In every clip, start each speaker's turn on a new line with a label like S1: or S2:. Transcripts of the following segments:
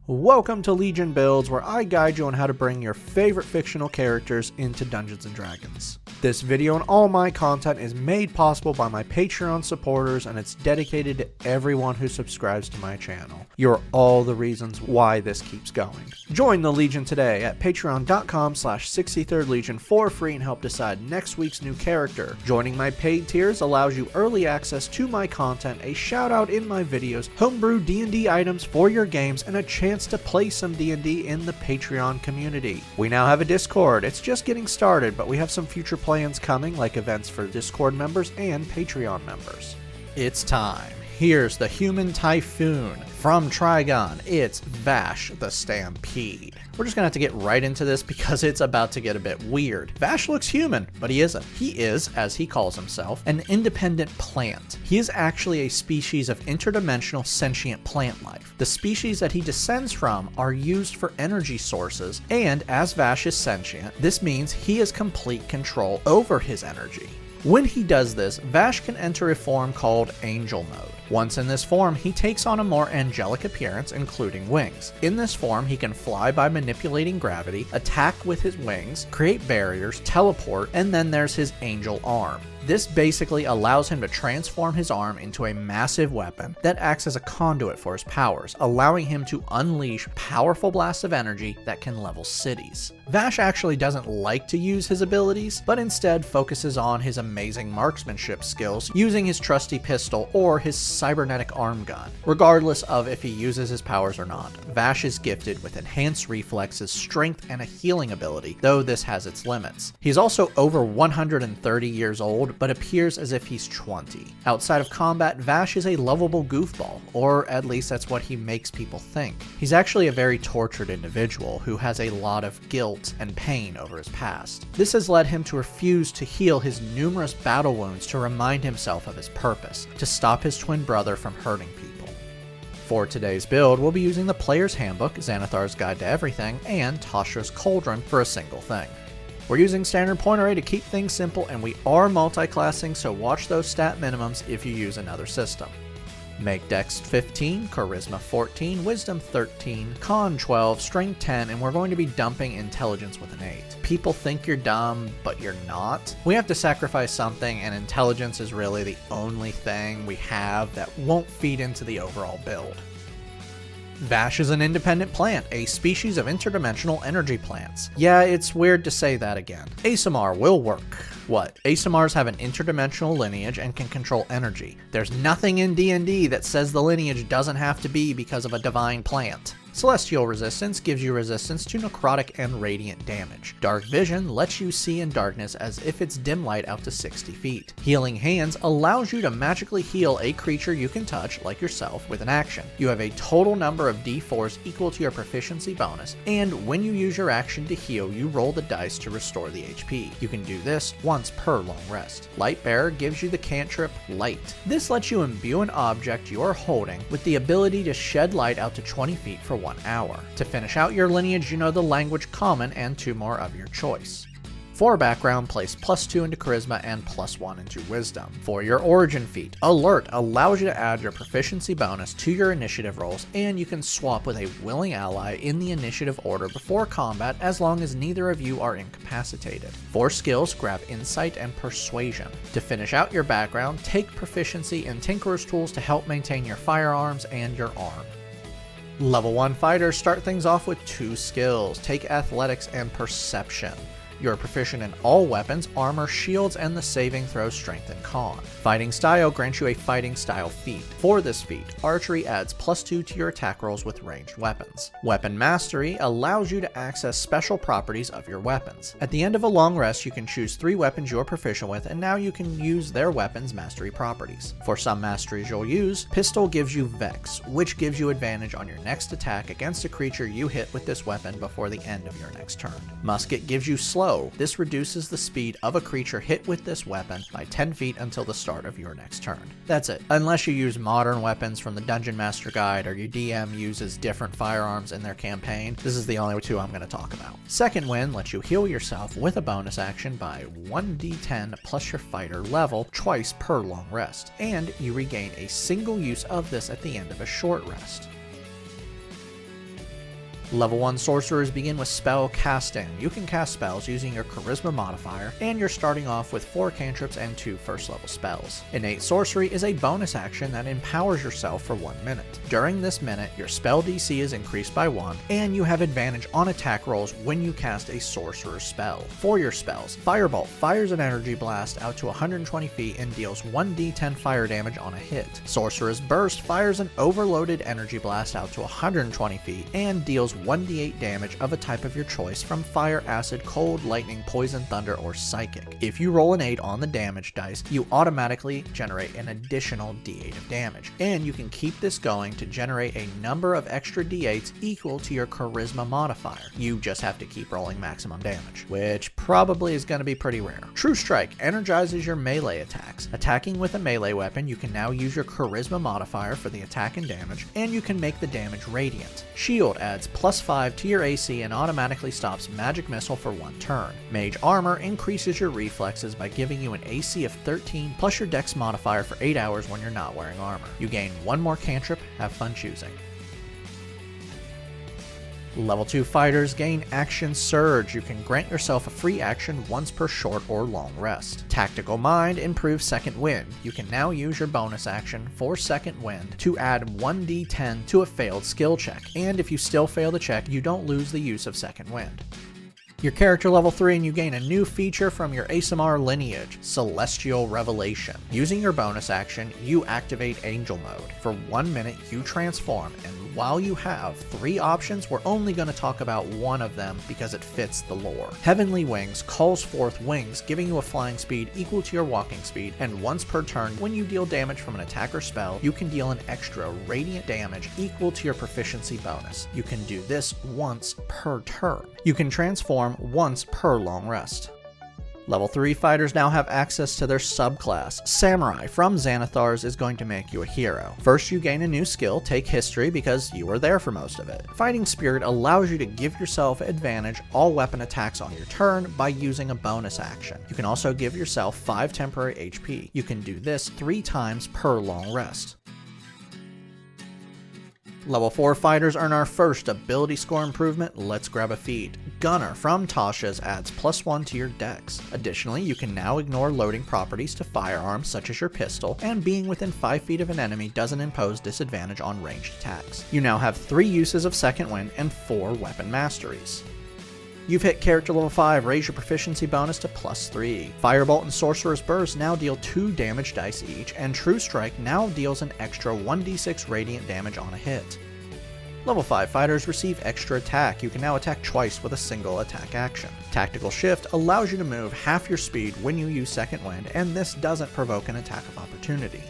S1: Welcome to Legion Builds, where I guide you on how to bring your favorite fictional characters into Dungeons & Dragons. This video and all my content is made possible by my Patreon supporters, and it's dedicated to everyone who subscribes to my channel. You're all the reasons why this keeps going. Join the Legion today at patreon.com/63rdlegion for free and help decide next week's new character. Joining my paid tiers allows you early access to my content, a shout out in my videos, homebrew D&D items for your games, and a chance to play some D&D in the Patreon community. We now have a Discord. It's just getting started, but we have some future plans coming, like events for Discord members and Patreon members. It's time. Here's the human Typhoon. From Trigun, it's Vash the Stampede. We're just gonna have to get right into this because it's about to get a bit weird. Vash looks human, but he isn't. He is, as he calls himself, an independent plant. He is actually a species of interdimensional sentient plant life. The species that he descends from are used for energy sources, and as Vash is sentient, this means he has complete control over his energy. When he does this, Vash can enter a form called Angel Mode. Once in this form, he takes on a more angelic appearance, including wings. In this form, he can fly by manipulating gravity, attack with his wings, create barriers, teleport, and then there's his angel arm. This basically allows him to transform his arm into a massive weapon that acts as a conduit for his powers, allowing him to unleash powerful blasts of energy that can level cities. Vash actually doesn't like to use his abilities, but instead focuses on his amazing marksmanship skills using his trusty pistol or his cybernetic arm gun. Regardless of if he uses his powers or not, Vash is gifted with enhanced reflexes, strength, and a healing ability, though this has its limits. He's also over 130 years old, but appears as if he's 20. Outside of combat, Vash is a lovable goofball, or at least that's what he makes people think. He's actually a very tortured individual who has a lot of guilt and pain over his past. This has led him to refuse to heal his numerous battle wounds to remind himself of his purpose, to stop his twin brother from hurting people. For today's build, we'll be using the Player's Handbook, Xanathar's Guide to Everything, and Tasha's Cauldron for a single thing. We're using standard point array to keep things simple, and we are multi-classing, so watch those stat minimums if you use another system. Make Dex 15, Charisma 14, Wisdom 13, Con 12, Strength 10, and we're going to be dumping Intelligence with an 8. People think you're dumb, but you're not. We have to sacrifice something, and Intelligence is really the only thing we have that won't feed into the overall build. Vash is an independent plant, a species of interdimensional energy plants. Yeah, it's weird to say that again. ASMR will work. What? ASMRs have an interdimensional lineage and can control energy. There's nothing in D&D that says the lineage doesn't have to be because of a divine plant. Celestial Resistance gives you resistance to necrotic and radiant damage. Dark Vision lets you see in darkness as if it's dim light out to 60 feet. Healing Hands allows you to magically heal a creature you can touch, like yourself, with an action. You have a total number of d4s equal to your proficiency bonus, and when you use your action to heal, you roll the dice to restore the HP. You can do this once per long rest. Lightbearer gives you the cantrip Light. This lets you imbue an object you are holding with the ability to shed light out to 20 feet for 1 hour. To finish out your lineage, you know the language Common and 2 more of your choice. For background, place +2 into Charisma and +1 into Wisdom. For your origin feat, Alert allows you to add your proficiency bonus to your initiative rolls, and you can swap with a willing ally in the initiative order before combat as long as neither of you are incapacitated. For skills, grab Insight and Persuasion. To finish out your background, take proficiency in Tinkerer's Tools to help maintain your firearms and your arm. Level 1 fighters start things off with 2 skills. Take Athletics and Perception. You're proficient in all weapons, armor, shields, and the saving throw strength and con. Fighting style grants you a fighting style feat. For this feat, archery adds +2 to your attack rolls with ranged weapons. Weapon mastery allows you to access special properties of your weapons. At the end of a long rest, you can choose 3 weapons you're proficient with, and now you can use their weapons' mastery properties. For some masteries you'll use, Pistol gives you Vex, which gives you advantage on your next attack against a creature you hit with this weapon before the end of your next turn. Musket gives you Slow. This reduces the speed of a creature hit with this weapon by 10 feet until the start of your next turn. That's it, unless you use modern weapons from the Dungeon Master Guide or your DM uses different firearms in their campaign. This is the only 2 I'm going to talk about. Second Wind lets you heal yourself with a bonus action by 1d10 plus your fighter level twice per long rest, and you regain a single use of this at the end of a short rest. Level 1 sorcerers begin with spell casting. You can cast spells using your charisma modifier, and you're starting off with 4 cantrips and 2 first level spells. Innate sorcery is a bonus action that empowers yourself for 1 minute. During this minute, your spell DC is increased by 1, and you have advantage on attack rolls when you cast a sorcerer spell. For your spells, Firebolt fires an energy blast out to 120 feet and deals 1d10 fire damage on a hit. Sorcerer's Burst fires an overloaded energy blast out to 120 feet and deals 1d8 damage of a type of your choice from fire, acid, cold, lightning, poison, thunder, or psychic. If you roll an 8 on the damage dice, you automatically generate an additional d8 of damage, and you can keep this going to generate a number of extra d8s equal to your charisma modifier. You just have to keep rolling maximum damage, which probably is going to be pretty rare. True Strike energizes your melee attacks. Attacking with a melee weapon, you can now use your charisma modifier for the attack and damage, and you can make the damage radiant. Shield adds +5 to your AC and automatically stops magic missile for 1 turn. Mage Armor increases your reflexes by giving you an AC of 13 plus your dex modifier for 8 hours when you're not wearing armor. You gain 1 more cantrip, have fun choosing. Level 2 fighters gain Action Surge. You can grant yourself a free action once per short or long rest. Tactical Mind improves Second Wind. You can now use your bonus action for Second Wind to add 1d10 to a failed skill check, and if you still fail the check, you don't lose the use of Second Wind. Your character level 3 and you gain a new feature from your ASMR lineage, Celestial Revelation. Using your bonus action, you activate Angel Mode. For 1 minute, you transform, and while you have 3 options, we're only going to talk about one of them because it fits the lore. Heavenly Wings calls forth wings, giving you a flying speed equal to your walking speed, and once per turn, when you deal damage from an attack or spell, you can deal an extra radiant damage equal to your proficiency bonus. You can do this once per turn. You can transform once per long rest. Level 3 fighters now have access to their subclass. Samurai from Xanathars is going to make you a hero. First, you gain a new skill, Take History, because you were there for most of it. Fighting Spirit allows you to give yourself advantage all weapon attacks on your turn by using a bonus action. You can also give yourself 5 temporary HP. You can do this 3 times per long rest. Level 4 fighters earn our first ability score improvement, Let's Grab a Feat. Gunner from Tasha's adds +1 to your dex. Additionally, you can now ignore loading properties to firearms such as your pistol, and being within 5 feet of an enemy doesn't impose disadvantage on ranged attacks. You now have 3 uses of Second Wind and 4 weapon masteries. You've hit character level 5, raise your proficiency bonus to +3. Firebolt and Sorcerer's Burst now deal 2 damage dice each, and True Strike now deals an extra 1d6 radiant damage on a hit. Level 5 fighters receive extra attack. You can now attack twice with a single attack action. Tactical Shift allows you to move half your speed when you use Second Wind, and this doesn't provoke an attack of opportunity.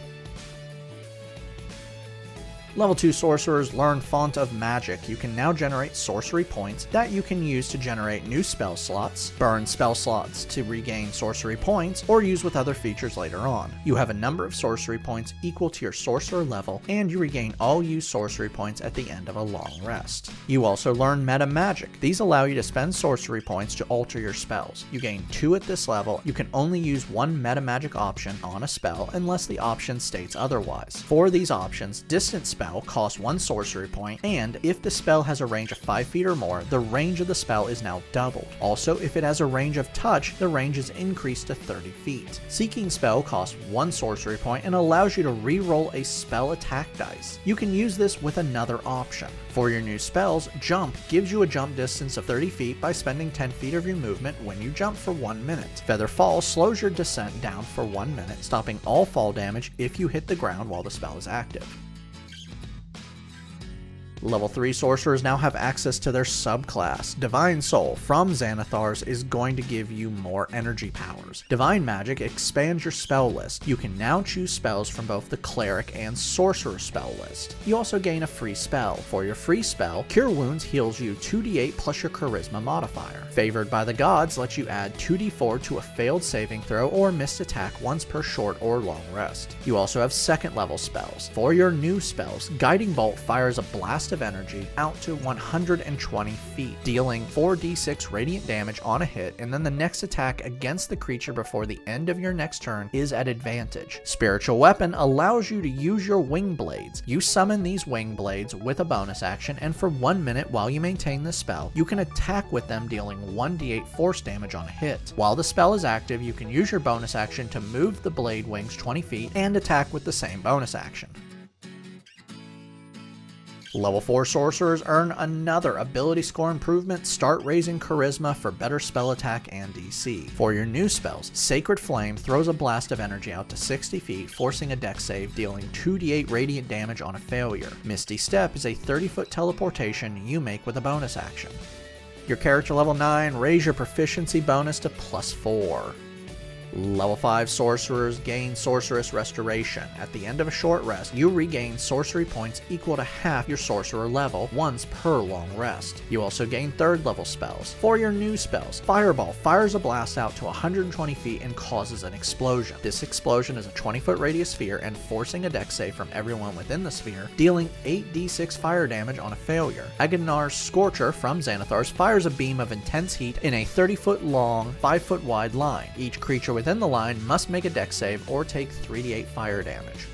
S1: Level 2 sorcerers learn Font of Magic. You can now generate sorcery points that you can use to generate new spell slots, burn spell slots to regain sorcery points, or use with other features later on. You have a number of sorcery points equal to your sorcerer level, and you regain all used sorcery points at the end of a long rest. You also learn Meta Magic. These allow you to spend sorcery points to alter your spells. You gain 2 at this level. You can only use 1 Meta Magic option on a spell unless the option states otherwise. For these options, Distant Spell costs 1 sorcery point, and if the spell has a range of 5 feet or more, the range of the spell is now doubled. Also, if it has a range of touch, the range is increased to 30 feet. Seeking Spell costs 1 sorcery point and allows you to re-roll a spell attack dice. You can use this with another option. For your new spells, Jump gives you a jump distance of 30 feet by spending 10 feet of your movement when you jump for 1 minute. Feather Fall slows your descent down for 1 minute, stopping all fall damage if you hit the ground while the spell is active. Level 3 sorcerers now have access to their subclass. Divine Soul from Xanathars is going to give you more energy powers. Divine Magic expands your spell list. You can now choose spells from both the Cleric and Sorcerer spell list. You also gain a free spell. For your free spell, Cure Wounds heals you 2d8 plus your Charisma modifier. Favored by the Gods lets you add 2d4 to a failed saving throw or missed attack once per short or long rest. You also have second level spells. For your new spells, Guiding Bolt fires a blast of energy out to 120 feet, dealing 4d6 radiant damage on a hit, and then the next attack against the creature before the end of your next turn is at advantage. Spiritual Weapon allows you to use your wing blades. You summon these wing blades with a bonus action, and for 1 minute while you maintain the spell, you can attack with them, dealing 1d8 force damage on a hit. While the spell is active, you can use your bonus action to move the blade wings 20 feet and attack with the same bonus action. Level 4 sorcerers earn another ability score improvement. Start raising charisma for better spell attack and DC. For your new spells, Sacred Flame throws a blast of energy out to 60 feet, forcing a dex save, dealing 2d8 radiant damage on a failure. Misty Step is a 30-foot teleportation you make with a bonus action. Your character level 9, raise your proficiency bonus to +4. Level 5 sorcerers gain Sorceress Restoration. At the end of a short rest, you regain sorcery points equal to half your sorcerer level once per long rest. You also gain 3rd level spells. For your new spells, Fireball fires a blast out to 120 feet and causes an explosion. This explosion is a 20-foot radius sphere and forcing a dex save from everyone within the sphere, dealing 8d6 fire damage on a failure. Agnar's Scorcher from Xanathars fires a beam of intense heat in a 30-foot long, 5-foot wide line. Each creature within the line must make a dex save or take 3d8 fire damage.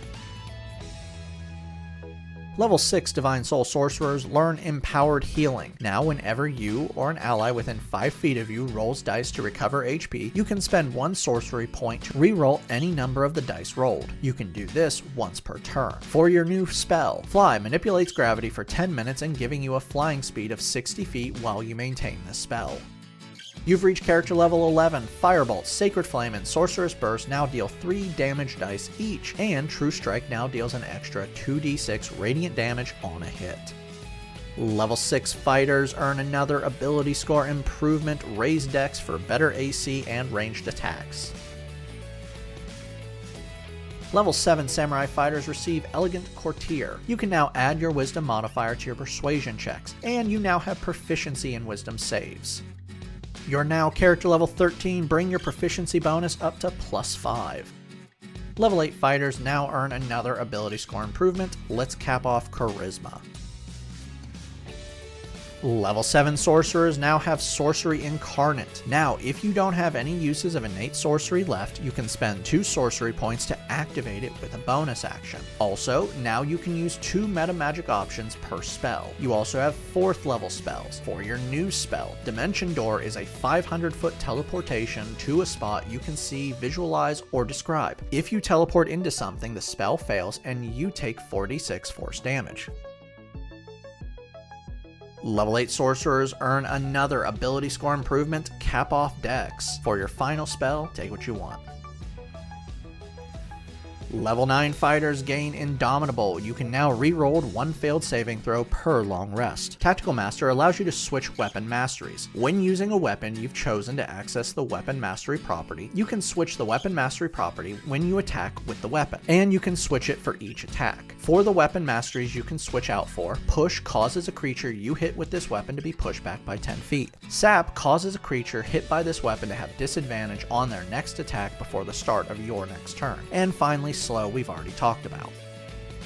S1: Level 6 Divine Soul Sorcerers learn Empowered Healing. Now whenever you or an ally within 5 feet of you rolls dice to recover HP, you can spend 1 sorcery point to reroll any number of the dice rolled. You can do this once per turn. For your new spell, Fly manipulates gravity for 10 minutes and giving you a flying speed of 60 feet while you maintain the spell. You've reached character level 11. Firebolt, Sacred Flame, and Sorceress Burst now deal 3 damage dice each, and True Strike now deals an extra 2d6 radiant damage on a hit. Level 6 fighters earn another ability score improvement, Raise Dex for better AC and ranged attacks. Level 7 Samurai Fighters receive Elegant Courtier. You can now add your Wisdom modifier to your Persuasion checks, and you now have proficiency in Wisdom saves. You're now character level 13, bring your proficiency bonus up to +5. Level 8 fighters now earn another ability score improvement, let's cap off Charisma. Level 7 sorcerers now have Sorcery Incarnate. Now, if you don't have any uses of innate sorcery left, you can spend 2 sorcery points to activate it with a bonus action. Also, now you can use 2 meta magic options per spell. You also have 4th level spells. For your new spell, Dimension Door is a 500-foot teleportation to a spot you can see, visualize, or describe. If you teleport into something, the spell fails and you take 4d6 force damage. Level 8 sorcerers earn another ability score improvement, Cap Off Dex. For your final spell, take what you want. Level 9 fighters gain Indomitable. You can now reroll 1 failed saving throw per long rest. Tactical Master allows you to switch weapon masteries. When using a weapon you've chosen to access the weapon mastery property, you can switch the weapon mastery property when you attack with the weapon, and you can switch it for each attack. For the weapon masteries you can switch out for, Push causes a creature you hit with this weapon to be pushed back by 10 feet. Sap causes a creature hit by this weapon to have disadvantage on their next attack before the start of your next turn. And finally, Slow we've already talked about.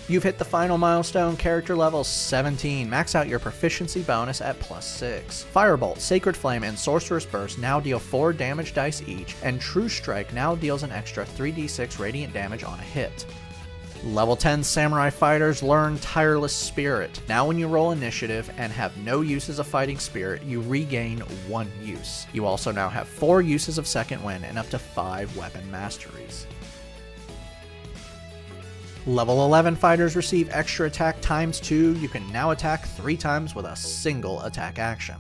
S1: You've hit the final milestone, character level 17. Max out your proficiency bonus at +6. Firebolt, Sacred Flame, and Sorceress Burst now deal 4 damage dice each, and True Strike now deals an extra 3d6 radiant damage on a hit. Level 10 Samurai Fighters learn Tireless Spirit. Now when you roll initiative and have no uses of Fighting Spirit, you regain 1 use. You also now have 4 uses of Second Wind and up to 5 weapon masteries. Level 11 fighters receive extra attack ×2. You can now attack 3 times with a single attack action.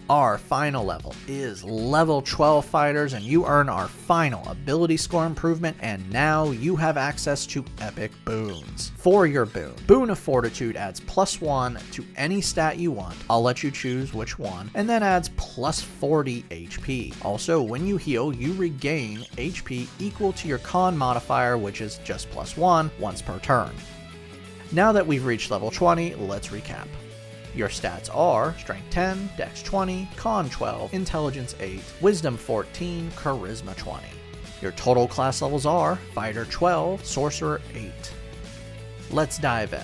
S1: Our final level is level 12 fighters, and you earn our final ability score improvement, and now you have access to epic boons. For your boon, Boon of Fortitude adds +1 to any stat you want. I'll let you choose which one, and then adds +40 HP. Also, when you heal, you regain HP equal to your con modifier, which is just +1 once per turn. Now that we've reached level 20, let's recap. Your stats are Strength 10, Dex 20, Con 12, Intelligence 8, Wisdom 14, Charisma 20. Your total class levels are Fighter 12, Sorcerer 8. Let's dive in.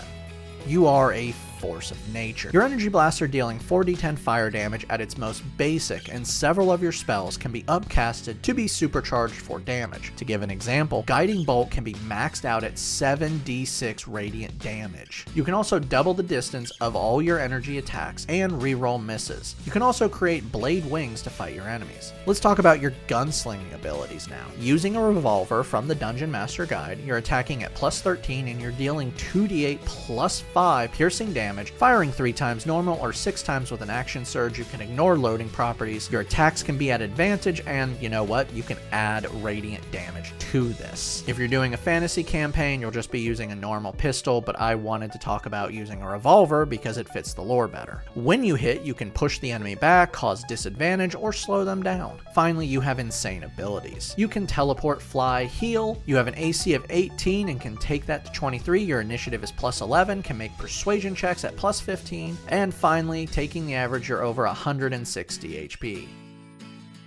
S1: You are a force of nature. Your energy blaster dealing 4d10 fire damage at its most basic, and several of your spells can be upcasted to be supercharged for damage. To give an example, Guiding Bolt can be maxed out at 7d6 radiant damage. You can also double the distance of all your energy attacks and reroll misses. You can also create blade wings to fight your enemies. Let's talk about your gunslinging abilities now. Using a revolver from the Dungeon Master Guide, you're attacking at plus 13 and you're dealing 2d8 plus 5 piercing damage, firing 3 times normal or 6 times with an action surge. You can ignore loading properties, your attacks can be at advantage, and you know what? You can add radiant damage to this. If you're doing a fantasy campaign, you'll just be using a normal pistol, but I wanted to talk about using a revolver because it fits the lore better. When you hit, you can push the enemy back, cause disadvantage, or slow them down. Finally, you have insane abilities. You can teleport, fly, heal. You have an AC of 18 and can take that to 23. Your initiative is plus 11, can make persuasion checks at plus 15. And finally, taking the average, you're over 160 HP.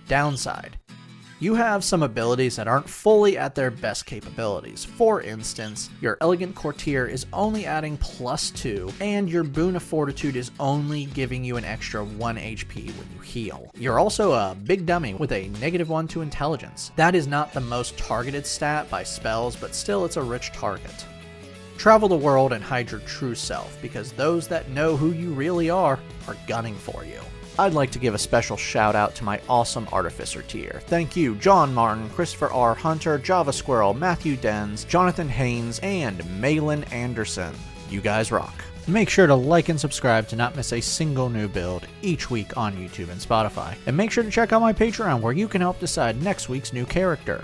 S1: Downside: you have some abilities that aren't fully at their best capabilities. For instance, your Elegant Courtier is only adding plus 2, and your Boon of Fortitude is only giving you an extra 1 HP when you heal. You're also a big dummy with a -1 to intelligence. That is not the most targeted stat by spells, but still it's a rich target. Travel the world and hide your true self, because those that know who you really are gunning for you. I'd like to give a special shout out to my awesome Artificer tier. Thank you, John Martin, Christopher R. Hunter, Java Squirrel, Matthew Denz, Jonathan Haynes, and Malin Anderson. You guys rock. Make sure to like and subscribe to not miss a single new build each week on YouTube and Spotify. And make sure to check out my Patreon where you can help decide next week's new character.